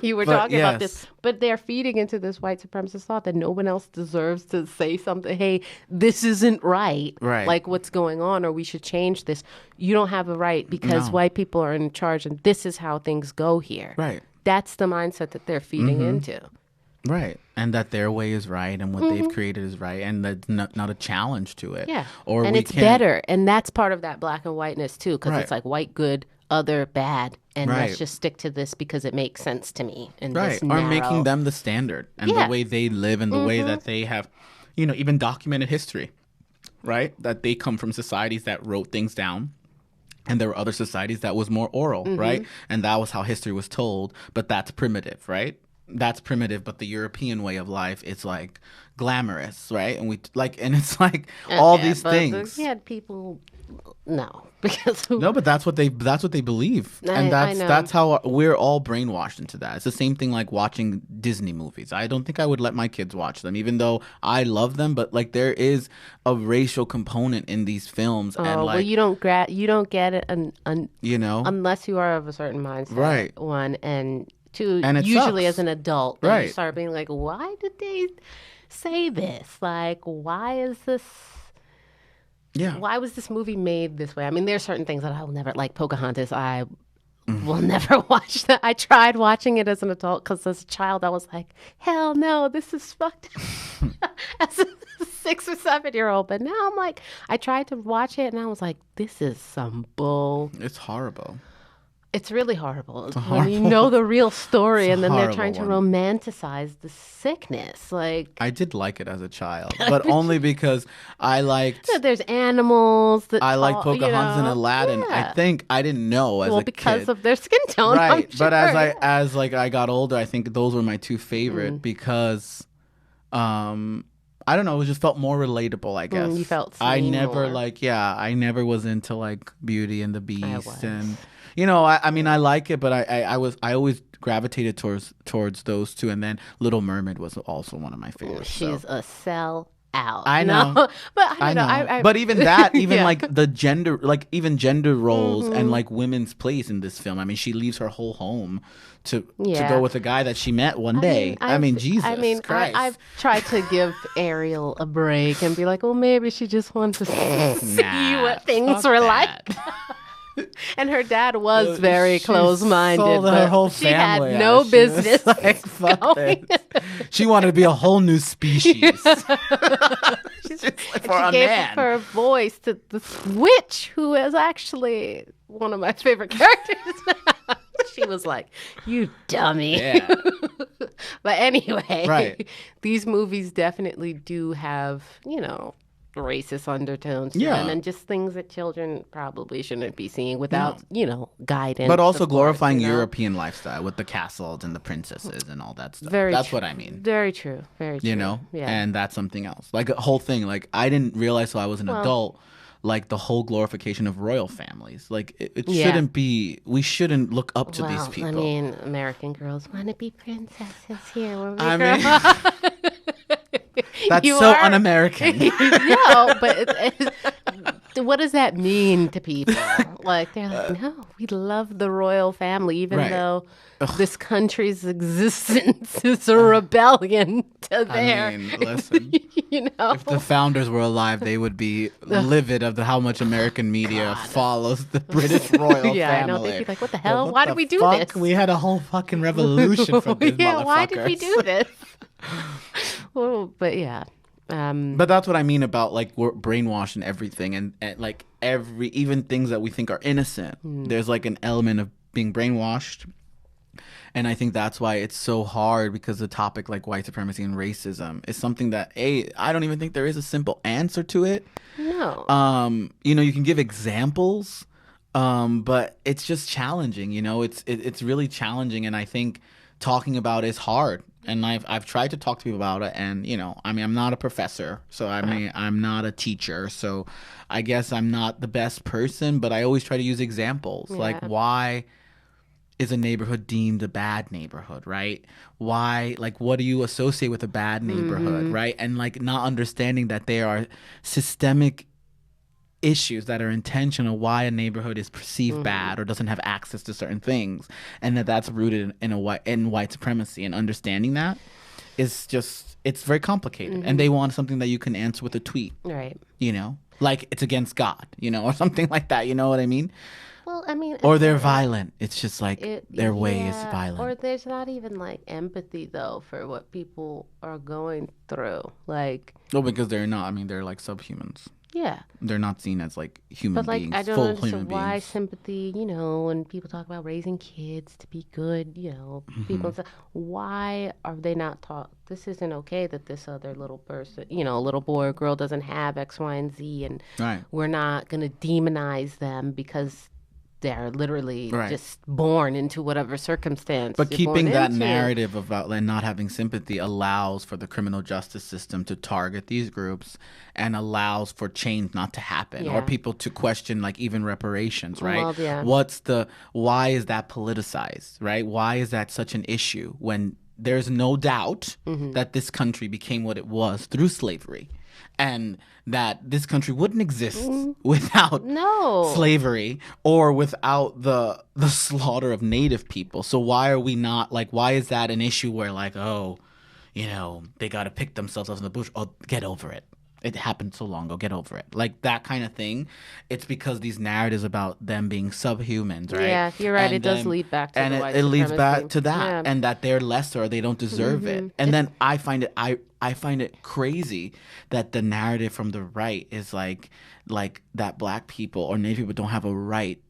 you were But talking about yes. this. But they're feeding into this white supremacist thought that no one else deserves to say something. Hey, this isn't right. Right. Like what's going on, or we should change this. You don't have a right because No. white people are in charge and this is how things go here. Right. That's the mindset that they're feeding into. Right. And that their way is right and what they've created is right, and that's not a challenge to it. Yeah. Or and we it's can't- better. And that's part of that black and whiteness too, because Right. it's like white good, other bad. And Right. let's just stick to this because it makes sense to me. And Right. this Or narrow... making them the standard and Yeah. the way they live and the way that they have, even documented history, right? That they come from societies that wrote things down. And there were other societies that was more oral, right? And that was how history was told. But that's primitive, right? That's primitive. But the European way of life is like glamorous, right? And and it's like all these things. You had people... No. Because... No, but that's what they believe, and I know. that's how we're all brainwashed into that. It's the same thing like watching Disney movies. I don't think I would let my kids watch them, even though I love them. But like there is a racial component in these films, and like well, you don't get it unless you are of a certain mindset. Right. One, and two, And it usually sucks. as an adult, then you Right. start being like, why did they say this? Like, why is this... yeah, Why was this movie made this way? I mean, there's certain things that I will never, like Pocahontas, I will never watch that. I tried watching it as an adult because as a child, I was like, hell no, this is fucked up. As a 6 or 7-year-old. But now I'm like, I tried to watch it and I was like, this is some bull. it's horrible. It's really horrible. When horrible- you know the real story It's a and then they're horrible trying to one. romanticize the sickness. Like, I did like it as a child, but only because I liked there's animals that I liked talk, Pocahontas and Aladdin. Yeah. I think I didn't know as Well, a because kid. of their skin tone, I'm Right, but as sure. I got older, I think those were my two favorite because I don't know, it just felt more relatable, I guess. you felt I seen never more. I never was into like Beauty and the Beast was. and I mean I like it, but I always gravitated towards those two, and then Little Mermaid was also one of my favorites. She's a sell out. I know. No, but I know. I But even that, Yeah. like the gender, like even gender roles and like women's place in this film. I mean, she leaves her whole home to Yeah. go with a guy that she met one day. I mean, Jesus Christ. I've tried to give Ariel a break and be like, well, maybe she just wanted to see Nah, what things fuck were that. like. And her dad was very She close-minded, sold her but whole she had family no out. She was business like, fuck going. this. She wanted to be a whole new species. She's for a she gave man. her voice to the witch, who is actually one of my favorite characters. She was like, "You dummy." Yeah. But anyway, Right. these movies definitely do have, racist undertones to them, and just things that children probably shouldn't be seeing without, guidance. But also of course, glorifying European lifestyle with the castles and the princesses and all that stuff. That's what I mean. Very true. Very true. Yeah. And that's something else. Like a whole thing. Like I didn't realize till I was an adult. Like the whole glorification of royal families. Like it shouldn't be. We shouldn't look up to these people. I mean, American girls want to be princesses here. When we I grow mean, up. that's so un-American. No, but what does that mean to people? Like they're like, no, we love the royal family, even though this country's existence is a rebellion to their. I mean, listen. If the founders were alive, they would be livid of how much American media follows the British royal family. I know. They'd be like, what the hell? Why did we do this? We had a whole fucking revolution for these motherfuckers. Why did we do this? Well, but yeah. But that's what I mean about like we're brainwashed and everything, and like even things that we think are innocent. There's like an element of being brainwashed, and I think that's why it's so hard, because the topic like white supremacy and racism is something that I don't even think there is a simple answer to it. No. You can give examples, but it's just challenging. It's really challenging, and I think talking about it is hard. And I've tried to talk to people about it, and I'm not a professor, so I'm not a teacher, so I guess I'm not the best person. But I always try to use examples, like why is a neighborhood deemed a bad neighborhood, right? Why, like, what do you associate with a bad neighborhood, right? And like not understanding that there are systemic issues that are intentional why a neighborhood is perceived bad or doesn't have access to certain things, and that's rooted in white supremacy, and understanding that is just, it's very complicated. And they want something that you can answer with a tweet, right? Like it's against God, or something like that. You know what I mean? Well, I mean, or they're violent. It's just like their way is violent. Or there's not even like empathy though for what people are going through, like. Well, because they're not. I mean, they're like subhumans. Yeah. They're not seen as like human beings, I don't full understand human why beings. sympathy, when people talk about raising kids to be good, people say, why are they not taught this isn't okay that this other little person, a little boy or girl doesn't have X, Y, and Z, and we're not going to demonize them because they're literally just born into whatever circumstance. But keeping that narrative about not having sympathy allows for the criminal justice system to target these groups, and allows for change not to happen, or people to question like even reparations, right? Well, why is that politicized, right? Why is that such an issue when there's no doubt that this country became what it was through slavery? And that this country wouldn't exist without slavery or without the slaughter of native people. So why are we not like, why is that an issue where like, they got to pick themselves up in the bush? Oh, get over it. It happened so long ago. Get over it. Like that kind of thing. It's because these narratives about them being subhumans, right? Yeah, you're right. It does lead back to the white it leads back to that, yeah. and that they're lesser or they don't deserve it. And then I find it crazy that the narrative from the right is like that black people or Native people don't have a right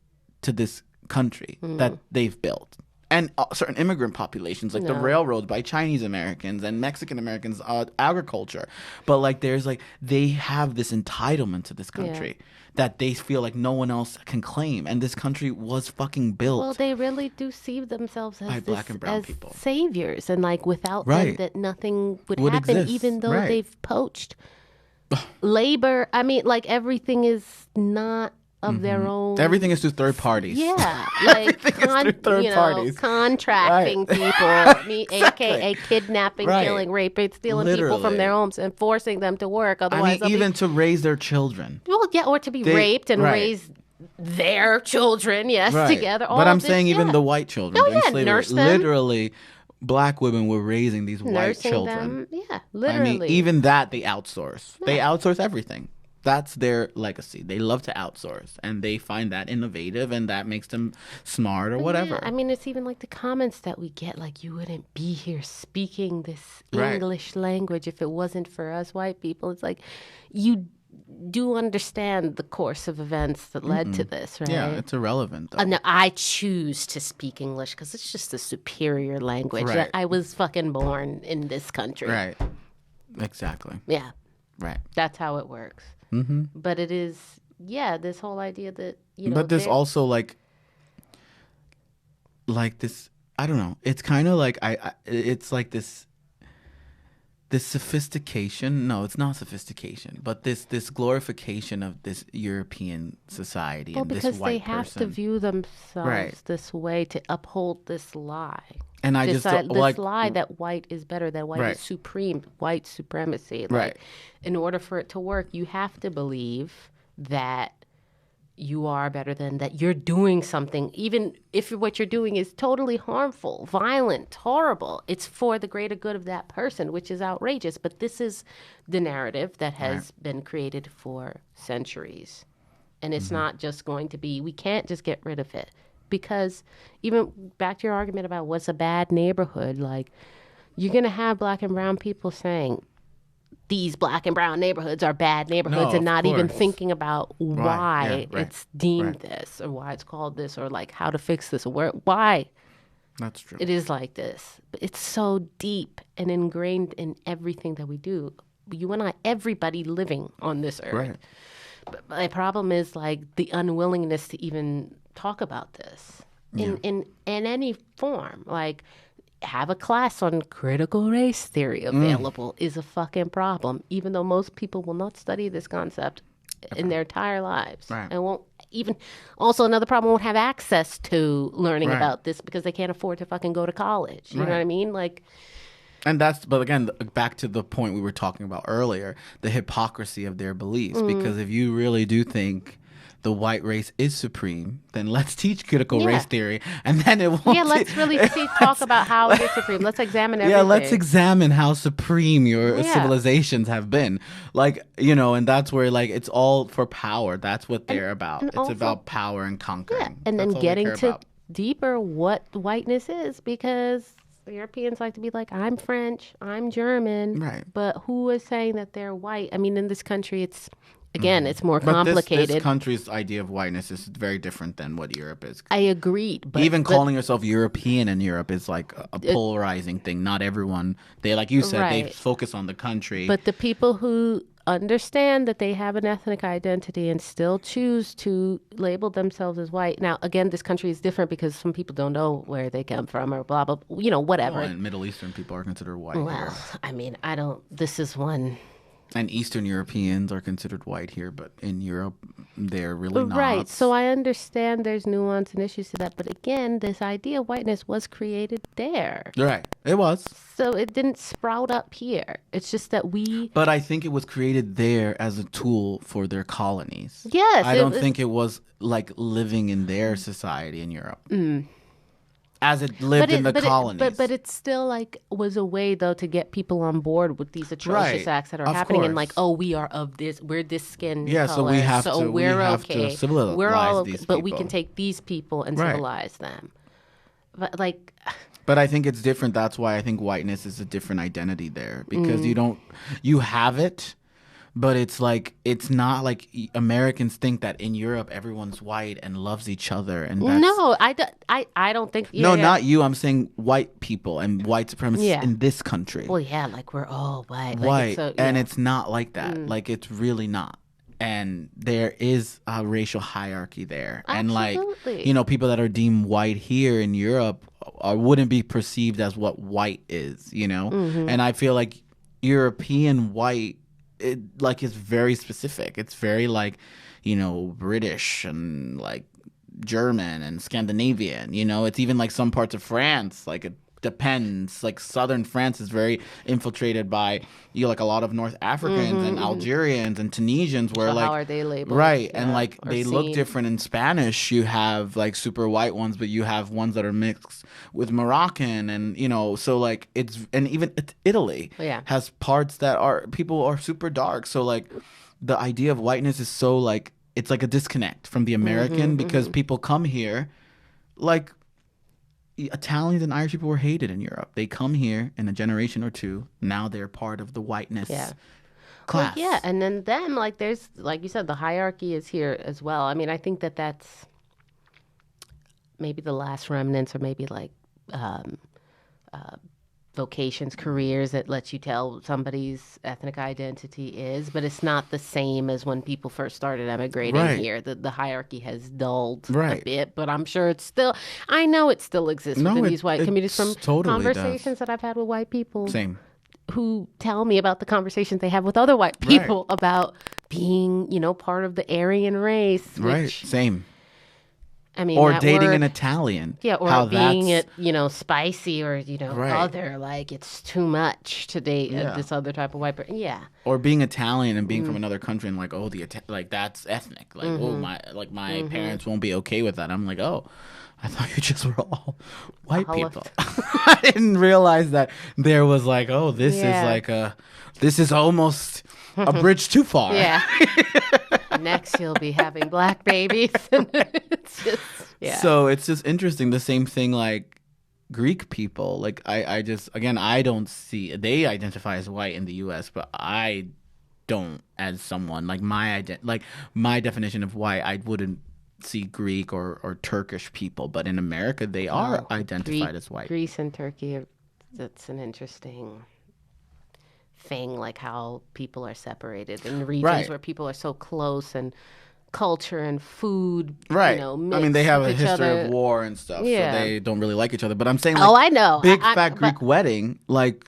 to this country that they've built. And certain immigrant populations, like the railroads by Chinese Americans and Mexican Americans, agriculture. But like there's like they have this entitlement to this country that they feel like no one else can claim. And this country was fucking built. Well, they really do see themselves as, black and brown people, saviors. And like without them, that nothing would happen, exist. Even though they've poached labor. I mean, like everything is not of their own. Everything is through third parties. Yeah, like parties. contracting people, aka kidnapping, killing, raping, stealing people from their homes and forcing them to work. Otherwise, even to raise their children. Well, yeah, or to be raped and raise their children. Yes, together. But I'm saying even the white children. Oh yeah, nurse them. Literally, black women were raising these white children. Them. Yeah, literally. I mean, even that they outsource. They outsource everything. That's their legacy. They love to outsource, and they find that innovative, and that makes them smart or whatever. Yeah, I mean, it's even like the comments that we get, like, you wouldn't be here speaking this English language if it wasn't for us white people. It's like, do understand the course of events that led to this, right? Yeah, it's irrelevant, though. No, I choose to speak English because it's just a superior language. Right. I was fucking born in this country. Right. Exactly. Yeah. Right. That's how it works. Mm-hmm. But it is, this whole idea that, But there's also like this, I don't know. It's kind of like, it's like this sophistication. No, it's not sophistication, but this glorification of this European society and this white person. Well, because they have to view themselves this way to uphold this lie. And I this just lie that white is better, that white is supreme, white supremacy. Right. In order for it to work, you have to believe that you are better than, that you're doing something, even if what you're doing is totally harmful, violent, horrible. It's for the greater good of that person, which is outrageous. But this is the narrative that has been created for centuries. And it's not just going to be, we can't just get rid of it. Because even back to your argument about what's a bad neighborhood, like you're going to have black and brown people saying, these black and brown neighborhoods are bad neighborhoods, and not even thinking about why it's deemed this, or why it's called this, or like how to fix this, or why that's true. It is like this. But it's so deep and ingrained in everything that we do. You and I, everybody living on this earth. Right. But my problem is like the unwillingness to even talk about this in any form. Like, have a class on critical race theory available is a fucking problem, even though most people will not study this concept in their entire lives. Right. And won't even, also another problem, won't have access to learning about this because they can't afford to fucking go to college. You know what I mean? Like, and but again, back to the point we were talking about earlier, the hypocrisy of their beliefs. Because if you really do think the white race is supreme, then let's teach critical race theory, and then it won't. Yeah, let's really talk about how it is supreme. Let's examine everything. Yeah, let's examine how supreme your civilizations have been. Like, and that's where, like, it's all for power. That's what they're about. It's also about power and conquering. Yeah, and then getting to deeper what whiteness is, because Europeans like to be like, I'm French, I'm German, right? But who is saying that they're white? I mean, in this country, it's it's more complicated. This country's idea of whiteness is very different than what Europe is. I agreed. But even calling yourself European in Europe is like a polarizing thing. Not everyone, they, like you said, they focus on the country. But the people who understand that they have an ethnic identity and still choose to label themselves as white. Now, again, this country is different because some people don't know where they come from or blah, blah, whatever. And Middle Eastern people are considered white. Well, here. I mean, this is one. And Eastern Europeans are considered white here, but in Europe, they're really not. Right. So I understand there's nuance and issues to that. But again, this idea of whiteness was created there. Right. It was. So it didn't sprout up here. It's just that But I think it was created there as a tool for their colonies. Yes. I don't think it was like living in their society in Europe. As it lived in the colonies. But it still like was a way though to get people on board with these atrocious acts that are happening, and like, oh, we are of this, we're this skin color, so we have to we're okay. To civilize we're all these but people. we can take these people and civilize them. But like, but I think it's different. That's why I think whiteness is a different identity there, because you have it. But it's like, it's not like Americans think that in Europe everyone's white and loves each other. And that's, no, I don't think. Not you. I'm saying white people and white supremacists in this country. Well, yeah, like we're all white. White. Like, and it's not like that. Like, it's really not. And there is a racial hierarchy there. Absolutely. And like, people that are deemed white here in Europe wouldn't be perceived as what white is, And I feel like European white, it like is very specific. It's very like, British and like German and Scandinavian. It's even like some parts of France. Like, it depends. Like, southern France is very infiltrated by like a lot of North Africans and Algerians and Tunisians. Where how are they labeled? Right, and like they look different. In Spanish, you have like super white ones, but you have ones that are mixed with Moroccan, and so like and even Italy has parts that people are super dark. So like the idea of whiteness is so like, it's like a disconnect from the American, because people come here like. Italians and Irish people were hated in Europe. They come here in a generation or two. Now they're part of the whiteness. Yeah. class. Yeah, and then like there's like you said, the hierarchy is here as well. I mean, I think that's maybe the last remnants, or maybe like um, vocations, careers that lets you tell somebody's ethnic identity is, but it's not the same as when people first started emigrating Right. here. The hierarchy has dulled a Right. bit, but I'm sure it's still, I know it still exists No, within it- these white it communities from totally does. conversations that I've had with white people Same. who tell me about the conversations they have with other white Right. people about being, part of the Aryan race, Right. which, Same. I mean, Or that dating word, an Italian. yeah, or How being that's- it, spicy or, Right. other, like it's too much to date Yeah. this other type of white person. Yeah. Or being Italian and being Mm-hmm. from another country and like, oh, like that's ethnic. Like, oh, my parents won't be okay with that. I'm like, oh, I thought you just were all white All of- people. I didn't realize that there was like, oh, this Yeah. this is almost a bridge too far. Yeah. Next, you'll be having black babies. It's just, yeah. So it's just interesting. The same thing like Greek people. Like I just, again, I don't see, they identify as white in the US, but I don't as someone like my definition of white, I wouldn't see Greek or Turkish people, but in America they are identified as white. Greece and Turkey, that's an interesting thing, like how people are separated in regions Right. where people are so close, and culture and food, Right. I mean, they have a mix with each history other. of war and stuff, Yeah. so they don't really like each other. But I'm saying, like, Oh, I know. big I- fat but- Greek wedding, like,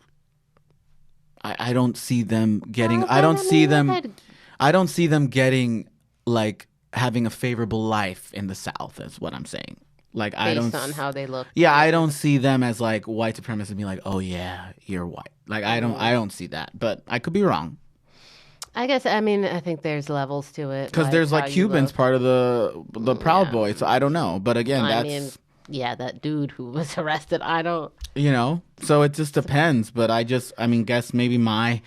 I don't see them getting. Oh, I don't but, see mean, them. I've had- I don't see them getting like having a favorable life in the South. Is what I'm saying. Like I don't. based on how they look. Yeah, I don't see them as like white supremacists being like, oh yeah, you're white. Like I don't see that, but I could be wrong. I guess, I mean, I think there's levels to it. Because there's how like you Cubans look. part of the Proud Boys, so I don't know. But again, I that's mean, yeah, that dude who was arrested, I don't. so it just depends. But I mean, guess maybe my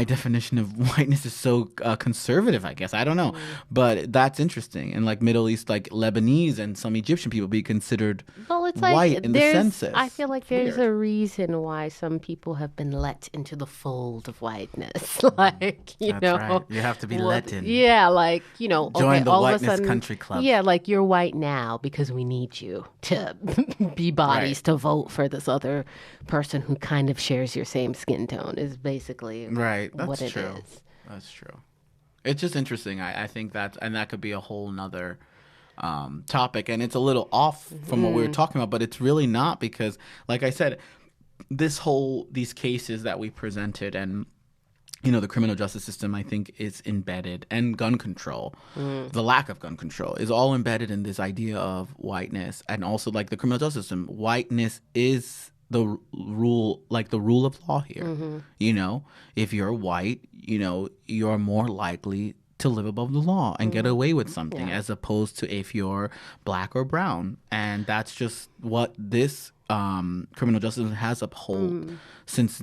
definition of whiteness is so conservative. I guess I don't know, but that's interesting. And like Middle East, like Lebanese and some Egyptian people be considered Well, it's white like in the there's. census. I feel like there's Weird. a reason why some people have been let into the fold of whiteness. Like That's right. You have to be let in. Yeah, like Join okay, the all whiteness of a sudden, country club. Yeah, like you're white now because we need you to be bodies Right. to vote for this other person who kind of shares your same skin tone. Is basically Right. That's what it true. is. That's true. It's just interesting. I think that could be a whole nother topic, and it's a little off from what we were talking about, but it's really not, because like I said, these cases that we presented, and the criminal justice system, I think, is embedded, and gun control, the lack of gun control is all embedded in this idea of whiteness. And also, like, the criminal justice system, whiteness is the rule, like the rule of law here. If you're white, you're more likely to live above the law and get away with something, as opposed to if you're black or brown. And that's just what this criminal justice has upheld since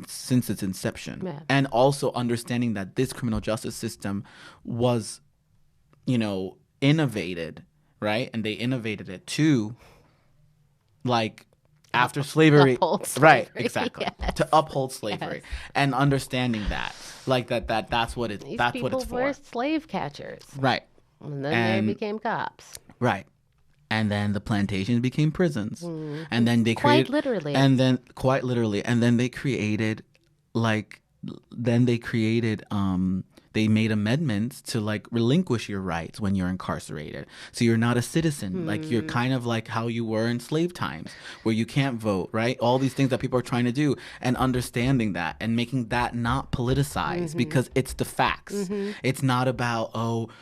its inception. Yeah. And also understanding that this criminal justice system was, innovated, right? And they innovated it to, like, after slavery, Uphold right? slavery, Exactly, yes. to uphold slavery, Yes. and understanding that, like that's what These that's people what it's were for, slave catchers, right? and then And- they became cops. Right. And then the plantations became prisons. And then they Quite created literally. And then quite literally. And then they created they made amendments to like relinquish your rights when you're incarcerated. So you're not a citizen. Like you're kind of like how you were in slave times, where you can't vote, right? All these things that people are trying to do, and understanding that and making that not politicized, because it's the facts. It's not about,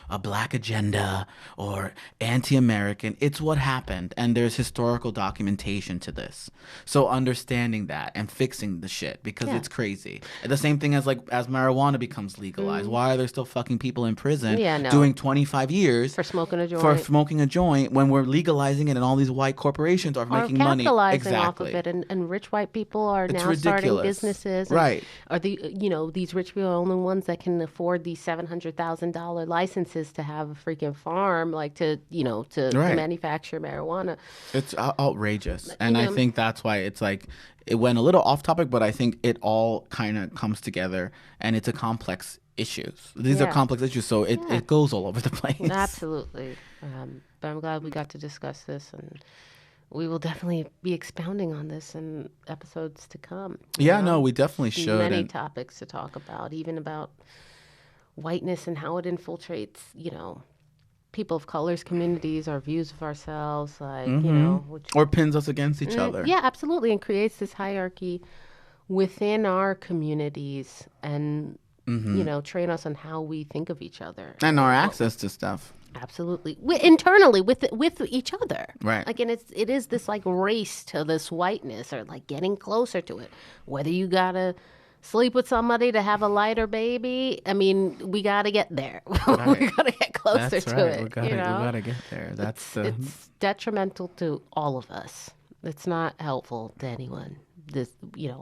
a black agenda or anti-American. It's what happened. And there's historical documentation to this. So understanding that and fixing the shit, because Yeah. it's crazy. The same thing as marijuana becomes legalized. Why are there still fucking people in prison Yeah, no. doing 25 years For smoking a joint. for smoking a joint when we're legalizing it, and all these white corporations are Or making money? capitalizing Exactly. off of it, and rich white people are It's now starting ridiculous. businesses, and Right. Are these rich people are the only ones that can afford these $700,000 licenses to have a freaking farm, like to Right. manufacture marijuana? It's outrageous. And I know- think that's why it's like, it went a little off topic, but I think it all kind of comes together, and it's a complex issues. These are Yeah. complex issues, so it goes all over the place. Absolutely. But I'm glad we got to discuss this, and we will definitely be expounding on this in episodes to come. Yeah, no, we definitely should. Many And topics to talk about, even about whiteness and how it infiltrates, people of color's communities, our views of ourselves, which, or pins us against each other. yeah, absolutely, and creates this hierarchy within our communities, and train us on how we think of each other And our access to stuff. Absolutely, internally with each other, Right? Like, and it is this like race to this whiteness, or like getting closer to it. Whether you gotta sleep with somebody to have a lighter baby, I mean, we gotta get there. Right. We gotta get closer That's to right. it. We gotta get there. It's detrimental to all of us. It's not helpful to anyone. This,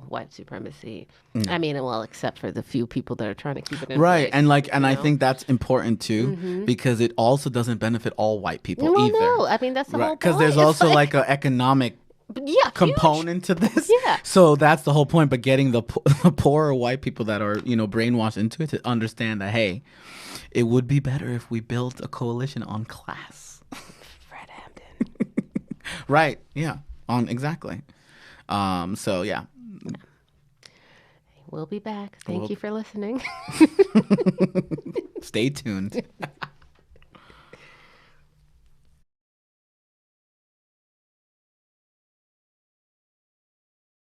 white supremacy. I mean, well, except for the few people that are trying to keep it in right. place, And I think that's important too, because it also doesn't benefit all white people either. No, I mean, that's the whole point. Because there's also like an economic component to this. Yeah. So that's the whole point. But getting the poorer white people that are, brainwashed into it to understand that, hey, it would be better if we built a coalition on class. Fred Hampton. Right. Yeah. Exactly. So yeah. We'll be back. Thank you for listening. Stay tuned.